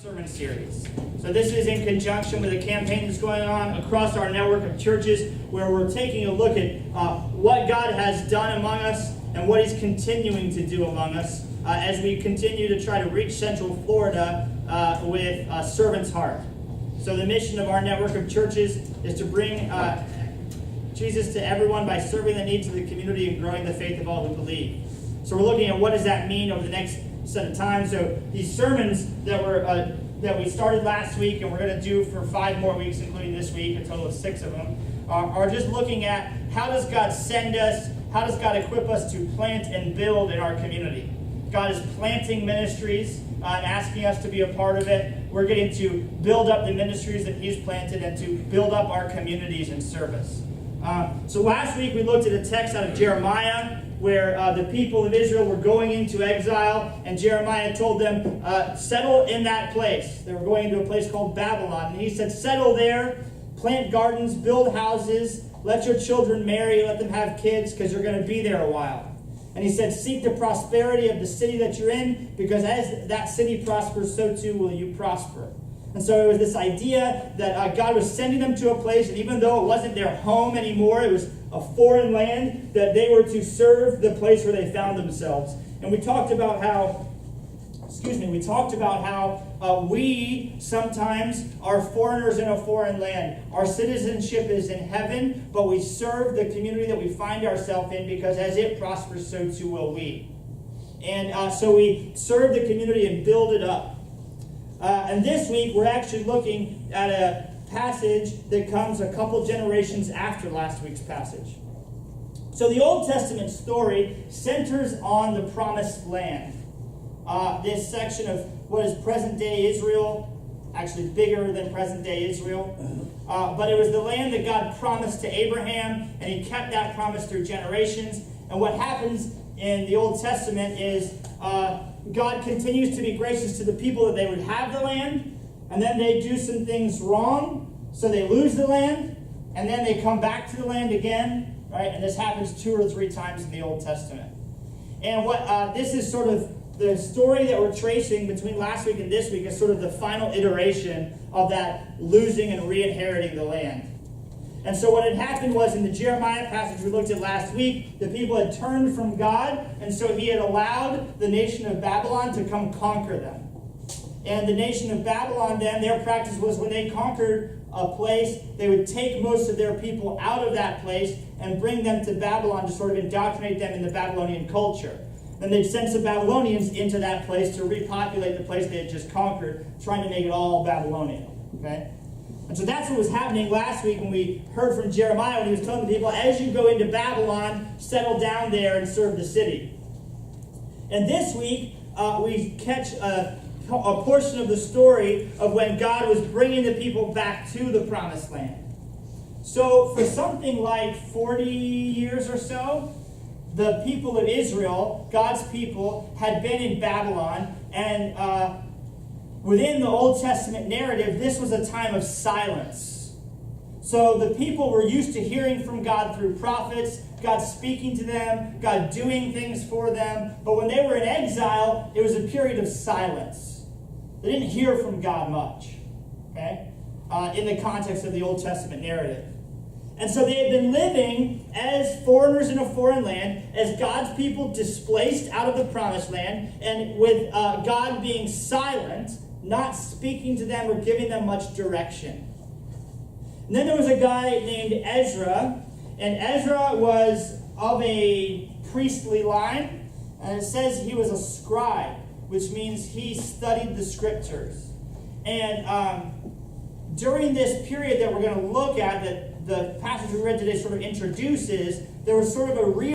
sermon series. So this is in conjunction with a campaign that's going on across our network of churches where we're taking a look at what God has done among us and what He's continuing to do among us as we continue to try to reach Central Florida with a servant's heart. So the mission of our network of churches is to bring Jesus to everyone by serving the needs of the community and growing the faith of all who believe. So we're looking at what does that mean over the next set of time. So these sermons that we started last week and we're going to do for 5 more weeks, including this week, a total of 6 of them, are just looking at how does God send us, how does God equip us to plant and build in our community. God is planting ministries and asking us to be a part of it. We're getting to build up the ministries that He's planted and to build up our communities in service. So last week we looked at a text out of Jeremiah where the people of Israel were going into exile, and Jeremiah told them, settle in that place. They were going into a place called Babylon. And he said, settle there, plant gardens, build houses, let your children marry, let them have kids, because you're going to be there a while. And he said, seek the prosperity of the city that you're in, because as that city prospers, so too will you prosper. And so it was this idea that God was sending them to a place, and even though it wasn't their home anymore, it was a foreign land, that they were to serve the place where they found themselves. And we talked about how, we sometimes are foreigners in a foreign land. Our citizenship is in heaven, but we serve the community that we find ourselves in because as it prospers, so too will we. And so we serve the community and build it up. And this week, we're actually looking at a passage that comes a couple generations after last week's passage. So the Old Testament story centers on the Promised Land. This section of what is present-day Israel, actually bigger than present-day Israel. But it was the land that God promised to Abraham, and He kept that promise through generations. And what happens in the Old Testament is God continues to be gracious to the people that they would have the land, and then they do some things wrong, so they lose the land, and then they come back to the land again, right? And this happens 2 or 3 times in the Old Testament. And what this is sort of the story that we're tracing between last week and this week is sort of the final iteration of that losing and re-inheriting the land. And so what had happened was in the Jeremiah passage we looked at last week, the people had turned from God, and so He had allowed the nation of Babylon to come conquer them. And the nation of Babylon then, their practice was when they conquered a place, they would take most of their people out of that place and bring them to Babylon to sort of indoctrinate them in the Babylonian culture. Then they'd send some Babylonians into that place to repopulate the place they had just conquered, trying to make it all Babylonian. Okay? And so that's what was happening last week when we heard from Jeremiah when he was telling the people, as you go into Babylon, settle down there and serve the city. And this week, we catch a portion of the story of when God was bringing the people back to the Promised Land. So for something like 40 years or so, the people of Israel, God's people, had been in Babylon, and within the Old Testament narrative, this was a time of silence. So the people were used to hearing from God through prophets, God speaking to them, God doing things for them. But when they were in exile, it was a period of silence. They didn't hear from God much, okay, in the context of the Old Testament narrative. And so they had been living as foreigners in a foreign land, as God's people displaced out of the Promised Land, and with God being silent, not speaking to them or giving them much direction. And then there was a guy named Ezra, and Ezra was of a priestly line, and it says he was a scribe, which means he studied the scriptures. And during this period that we're going to look at, that the passage we read today sort of introduces, there was sort of a